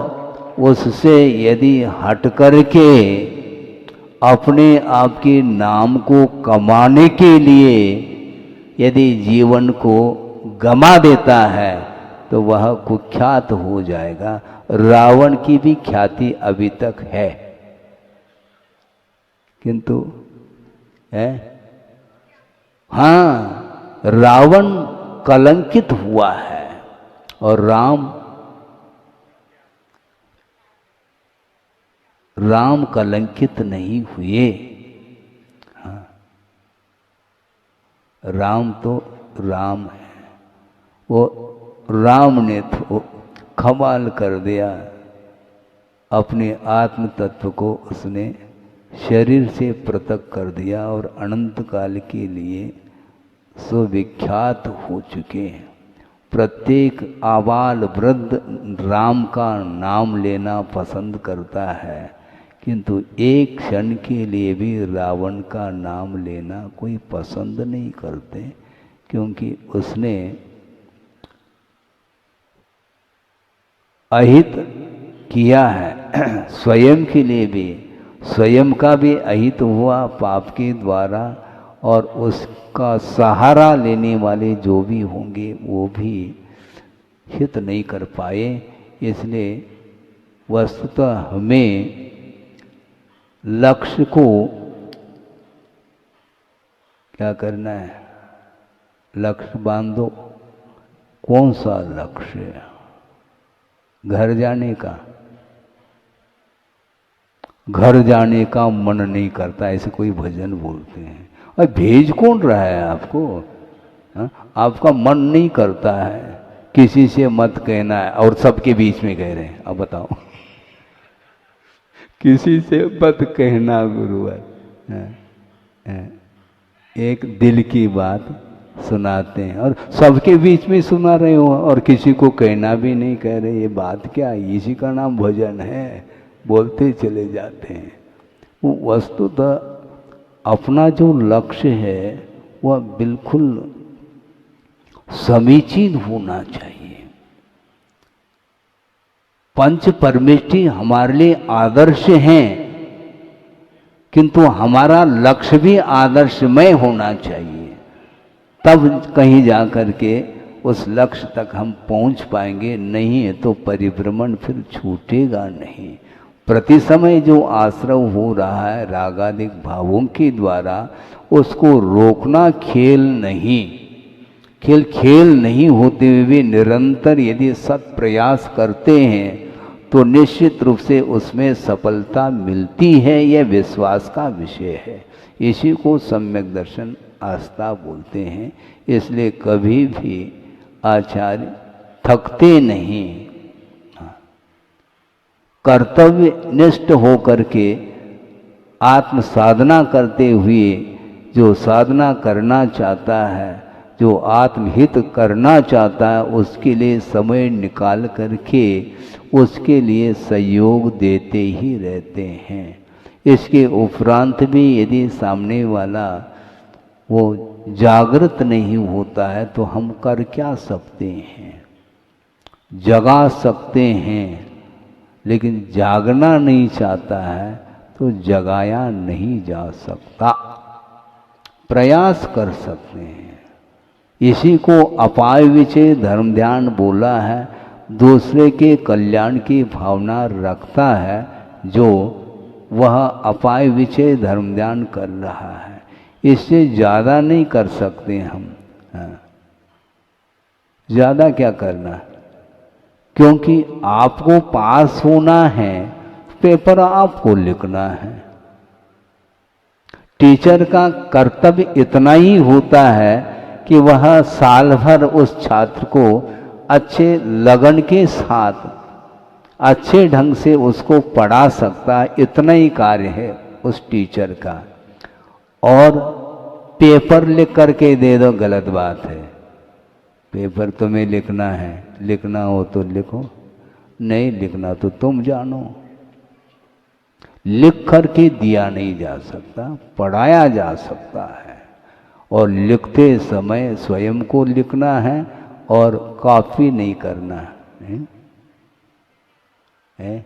उससे यदि हट करके अपने आप के नाम को कमाने के लिए यदि जीवन को गमा देता है तो वह कुख्यात हो जाएगा। रावण की भी ख्याति अभी तक है, किंतु है हाँ, रावण कलंकित हुआ है और राम कलंकित नहीं हुए। हाँ, राम तो राम है, वो राम ने तो कमाल कर दिया। अपने आत्म तत्व को उसने शरीर से पृथक कर दिया और अनंत काल के लिए सुविख्यात हो चुके हैं। प्रत्येक आबाल वृद्ध राम का नाम लेना पसंद करता है, किंतु एक क्षण के लिए भी रावण का नाम लेना कोई पसंद नहीं करते, क्योंकि उसने अहित किया है स्वयं के लिए भी, स्वयं का भी अहित हुआ पाप के द्वारा, और उसका सहारा लेने वाले जो भी होंगे वो भी हित नहीं कर पाए। इसलिए वस्तुतः हमें लक्ष्य को क्या करना है, लक्ष्य बांधो। कौन सा लक्ष्य है? घर जाने का? घर जाने का मन नहीं करता, ऐसे कोई भजन बोलते हैं। और भेज कौन रहा है आपको? हा? आपका मन नहीं करता है, किसी से मत कहना है और सबके बीच में कह रहे हैं। अब बताओ किसी से मत कहना गुरुवर। एक दिल की बात सुनाते हैं और सबके बीच में सुना रहे हो और किसी को कहना भी नहीं कह रहे। ये बात क्या है? इसी का नाम भजन है, बोलते चले जाते हैं। वो वस्तुतः अपना जो लक्ष्य है वह बिल्कुल समीचीन होना चाहिए। पंच परमेष्ठी हमारे लिए आदर्श हैं, किंतु हमारा लक्ष्य भी आदर्शमय होना चाहिए। तब कहीं जा कर के उस लक्ष्य तक हम पहुंच पाएंगे। नहीं है तो परिभ्रमण फिर छूटेगा नहीं। प्रति समय जो आश्रव हो रहा है रागादिक भावों के द्वारा, उसको रोकना खेल नहीं। खेल नहीं होते हुए भी निरंतर यदि सत प्रयास करते हैं तो निश्चित रूप से उसमें सफलता मिलती है। यह विश्वास का विषय है। इसी को सम्यक दर्शन आस्था बोलते हैं। इसलिए कभी भी आचार्य थकते नहीं, कर्तव्य निष्ठ होकर के आत्म साधना करते हुए जो साधना करना चाहता है, जो आत्महित करना चाहता है, उसके लिए समय निकाल करके उसके लिए सहयोग देते ही रहते हैं। इसके उपरांत भी यदि सामने वाला वो जागृत नहीं होता है तो हम कर क्या सकते हैं? जगा सकते हैं, लेकिन जागना नहीं चाहता है तो जगाया नहीं जा सकता। प्रयास कर सकते हैं। इसी को अपाय विचय धर्म ध्यान बोला है। दूसरे के कल्याण की भावना रखता है जो वह अपाय विचय धर्म ध्यान कर रहा है। इससे ज़्यादा नहीं कर सकते हम। ज़्यादा क्या करना? क्योंकि आपको पास होना है, पेपर आपको लिखना है। टीचर का कर्तव्य इतना ही होता है कि वह साल भर उस छात्र को अच्छे लगन के साथ अच्छे ढंग से उसको पढ़ा सकता है, इतना ही कार्य है उस टीचर का। और पेपर लिख करके दे दो, गलत बात है। पेपर तुम्हें लिखना है, लिखना हो तो लिखो, नहीं लिखना तो तुम जानो। लिख कर के दिया नहीं जा सकता, पढ़ाया जा सकता है। और लिखते समय स्वयं को लिखना है और कॉपी नहीं करना है?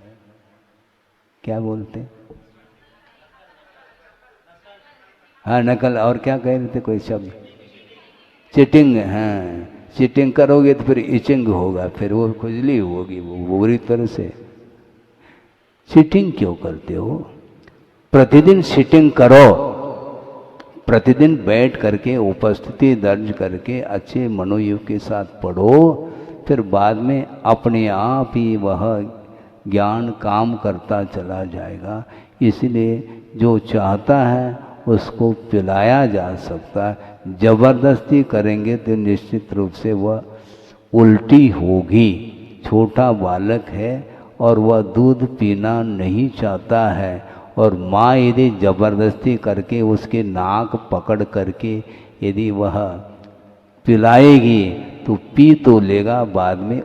क्या बोलते? हाँ, नकल। और क्या कह रहे थे कोई शब्द? चीटिंग। हाँ, चीटिंग करोगे तो फिर इचिंग होगा, फिर वो खुजली होगी, वो बुरी तरह से। चीटिंग क्यों करते हो? प्रतिदिन सीटिंग करो, प्रतिदिन बैठ करके उपस्थिति दर्ज करके अच्छे मनोयोग के साथ पढ़ो, फिर बाद में अपने आप ही वह ज्ञान काम करता चला जाएगा। इसलिए जो चाहता है उसको पिलाया जा सकता है। जबरदस्ती करेंगे तो निश्चित रूप से वह उल्टी होगी। छोटा बालक है और वह दूध पीना नहीं चाहता है, और माँ यदि जबरदस्ती करके उसके नाक पकड़ करके यदि वह पिलाएगी तो पी तो लेगा, बाद में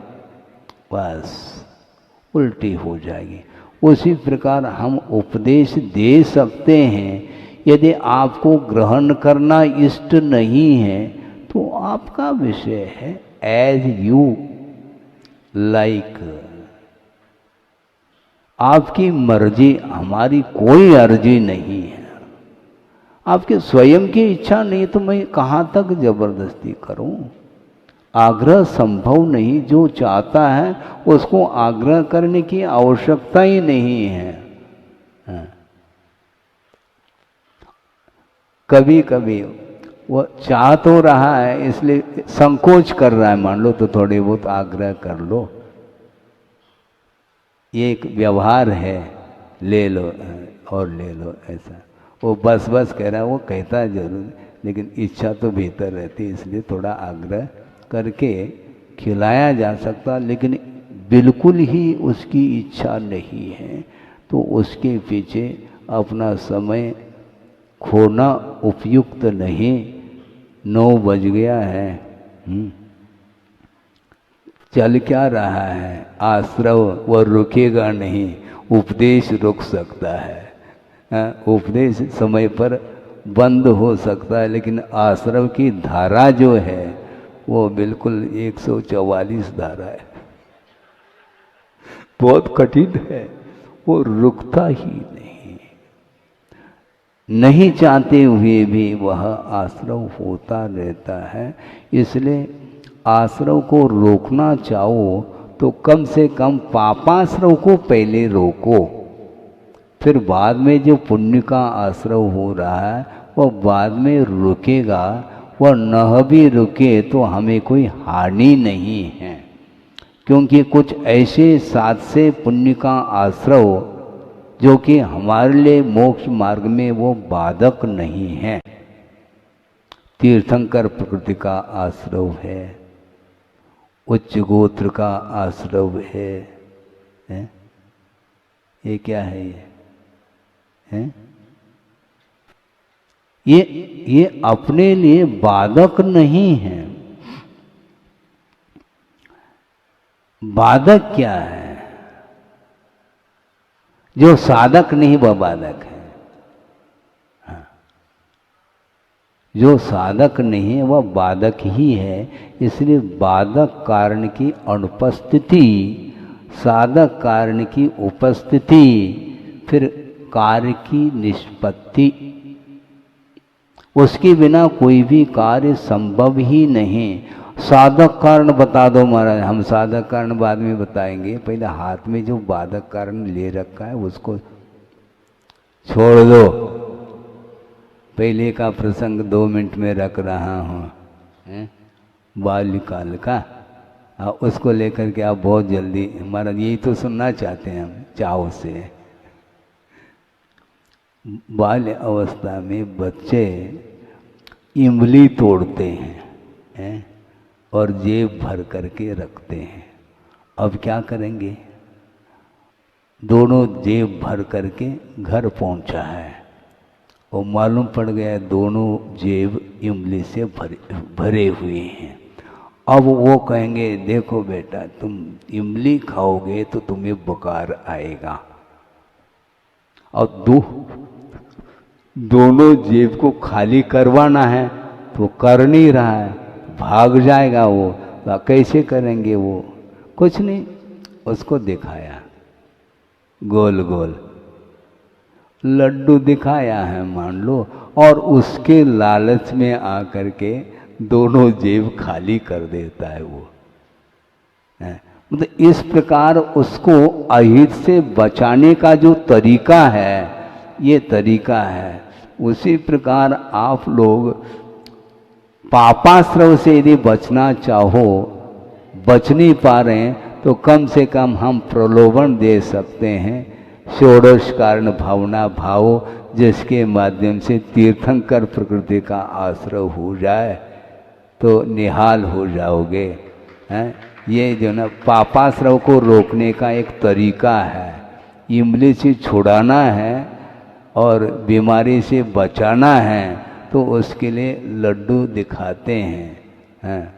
बस उल्टी हो जाएगी। उसी प्रकार हम उपदेश दे सकते हैं। यदि आपको ग्रहण करना इष्ट नहीं है तो आपका विषय है, एज यू लाइक। आपकी मर्जी, हमारी कोई अर्जी नहीं है। आपके स्वयं की इच्छा नहीं तो मैं कहाँ तक जबरदस्ती करूं? आग्रह संभव नहीं। जो चाहता है उसको आग्रह करने की आवश्यकता ही नहीं है। हाँ। कभी कभी वो चाह तो रहा है इसलिए संकोच कर रहा है, मान लो, तो थोड़े बहुत आग्रह कर लो। ये एक व्यवहार है, ले लो और ले लो, ऐसा। वो बस बस कह रहा है, वो कहता है जरूर, लेकिन इच्छा तो भीतर रहती है, इसलिए थोड़ा आग्रह करके खिलाया जा सकता। लेकिन बिल्कुल ही उसकी इच्छा नहीं है तो उसके पीछे अपना समय खोना उपयुक्त नहीं। 9 बज गया है, चल क्या रहा है? आश्रव वह रुकेगा नहीं, उपदेश रुक सकता है। उपदेश समय पर बंद हो सकता है, लेकिन आश्रव की धारा जो है वो बिल्कुल 144 धारा है, बहुत कठिन है, वो रुकता ही नहीं चाहते हुए भी वह आश्रव होता रहता है। इसलिए आश्रव को रोकना चाहो तो कम से कम पापाश्रव को पहले रोको, फिर बाद में जो पुण्य का आश्रव हो रहा है वह बाद में रुकेगा। वह न भी रुके तो हमें कोई हानि नहीं है, क्योंकि कुछ ऐसे साथ से पुण्य का आश्रव जो कि हमारे लिए मोक्ष मार्ग में वो बाधक नहीं है। तीर्थंकर प्रकृति का आश्रव है, उच्च गोत्र का आश्रव है? ये क्या है? ये अपने लिए बाधक नहीं है। बाधक क्या है? जो साधक नहीं वह बाधक है। हाँ। जो साधक नहीं है वह बाधक ही है। इसलिए बाधक कारण की अनुपस्थिति, साधक कारण की उपस्थिति, फिर कार्य की निष्पत्ति, उसके बिना कोई भी कार्य संभव ही नहीं। साधक कारण बता दो महाराज। हम साधक कारण बाद में बताएंगे, पहले हाथ में जो बाधक कारण ले रखा है उसको छोड़ दो। पहले का प्रसंग 2 मिनट में रख रहा हूँ, बाल्यकाल का, उसको लेकर के आप बहुत जल्दी, महाराज यही तो सुनना चाहते हैं हम चाव से। बाल्य अवस्था में बच्चे इमली तोड़ते हैं और जेब भर करके रखते हैं। अब क्या करेंगे? दोनों जेब भर करके घर पहुंचा है और मालूम पड़ गया दोनों जेब इमली से भरे हुए हैं। अब वो कहेंगे देखो बेटा, तुम इमली खाओगे तो तुम्हें बुखार आएगा। और दोनों जेब को खाली करवाना है तो कर नहीं रहा है, भाग जाएगा वो, तो कैसे करेंगे वो? कुछ नहीं, उसको दिखाया गोल गोल लड्डू दिखाया है मान लो, और उसके लालच में आकर के दोनों जेब खाली कर देता है वो। मतलब इस प्रकार उसको अहित से बचाने का जो तरीका है, ये तरीका है। उसी प्रकार आप लोग पापाश्रव से यदि बचना चाहो, बच नहीं पा रहे हैं, तो कम से कम हम प्रलोभन दे सकते हैं, षोडश कारण भावना भाव, जिसके माध्यम से तीर्थंकर प्रकृति का आश्रय हो जाए तो निहाल हो जाओगे। हैं? ये जो ना पापाश्रव को रोकने का एक तरीका है, इमली से छुड़ाना है और बीमारी से बचाना है, तो उसके लिए लड्डू दिखाते हैं।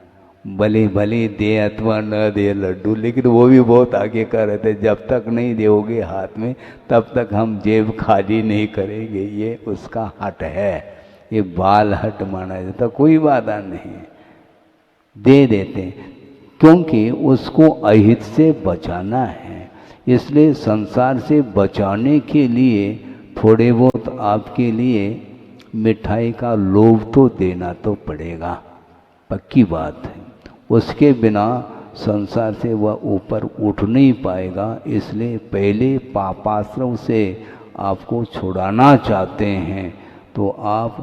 भले भले दे अथवा न दे लड्डू, लेकिन वो भी बहुत आगे कर रहे थे, जब तक नहीं दोगे हाथ में तब तक हम जेब खाली नहीं करेंगे। ये उसका हट है, ये बाल हट माना जाता, कोई बाधा नहीं, दे देते, क्योंकि उसको अहित से बचाना है। इसलिए संसार से बचाने के लिए थोड़े बहुत आपके लिए मिठाई का लोभ तो देना तो पड़ेगा, पक्की बात है। उसके बिना संसार से वह ऊपर उठ नहीं पाएगा। इसलिए पहले पापाश्रम से आपको छुड़ाना चाहते हैं तो आप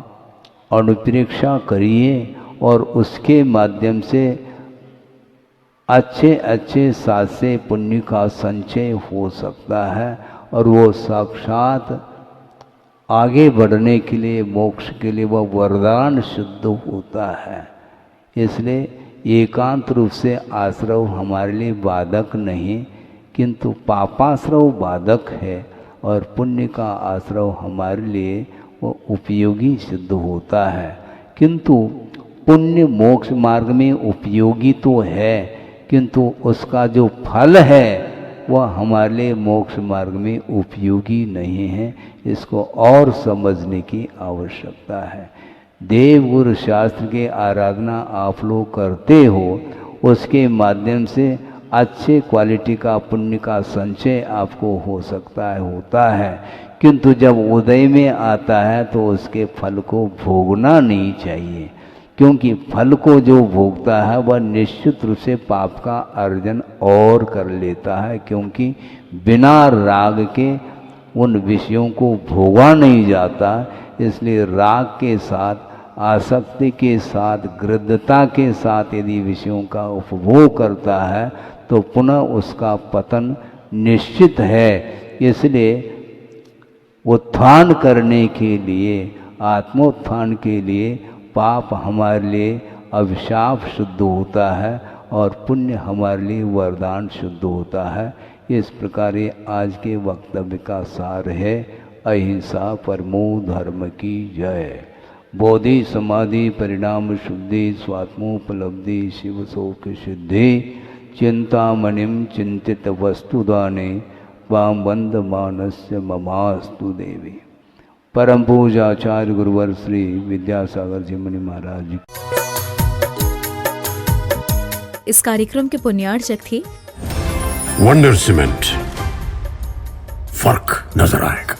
अनुप्रेक्षा करिए, और उसके माध्यम से अच्छे अच्छे सासे पुण्य का संचय हो सकता है, और वो साक्षात आगे बढ़ने के लिए, मोक्ष के लिए वह वरदान सिद्ध होता है। इसलिए एकांत रूप से आश्रव हमारे लिए बाधक नहीं, किंतु पापाश्रव बाधक है, और पुण्य का आश्रव हमारे लिए वो उपयोगी सिद्ध होता है। किंतु पुण्य मोक्ष मार्ग में उपयोगी तो है, किंतु उसका जो फल है वह हमारे लिए मोक्ष मार्ग में उपयोगी नहीं है। इसको और समझने की आवश्यकता है। देव गुरु शास्त्र के आराधना आप लोग करते हो, उसके माध्यम से अच्छे क्वालिटी का पुण्य का संचय आपको हो सकता है, होता है, किंतु जब उदय में आता है तो उसके फल को भोगना नहीं चाहिए, क्योंकि फल को जो भोगता है वह निश्चित रूप से पाप का अर्जन और कर लेता है, क्योंकि बिना राग के उन विषयों को भोगा नहीं जाता। इसलिए राग के साथ, आसक्ति के साथ, गृद्धता के साथ यदि विषयों का उपभोग करता है तो पुनः उसका पतन निश्चित है। इसलिए उत्थान करने के लिए, आत्मोत्थान के लिए पाप हमारे लिए अभिशाप शुद्ध होता है और पुण्य हमारे लिए वरदान शुद्ध होता है। इस प्रकार ये आज के वक्तव्य का सार है। अहिंसा परमो धर्म की जय। बोधि समाधि परिणाम शुद्धि स्वात्मोपलब्धि शिव शोक सिद्धि चिंतामणिम चिंतित वस्तुदाने वाम बंद मानस्य ममास्तु देवी। परम पूजा आचार्य गुरुवर श्री विद्यासागर जी मुनि महाराज जी। इस कार्यक्रम के पुण्यार्चक थे वंडर सीमेंट, फर्क नजर आएगा।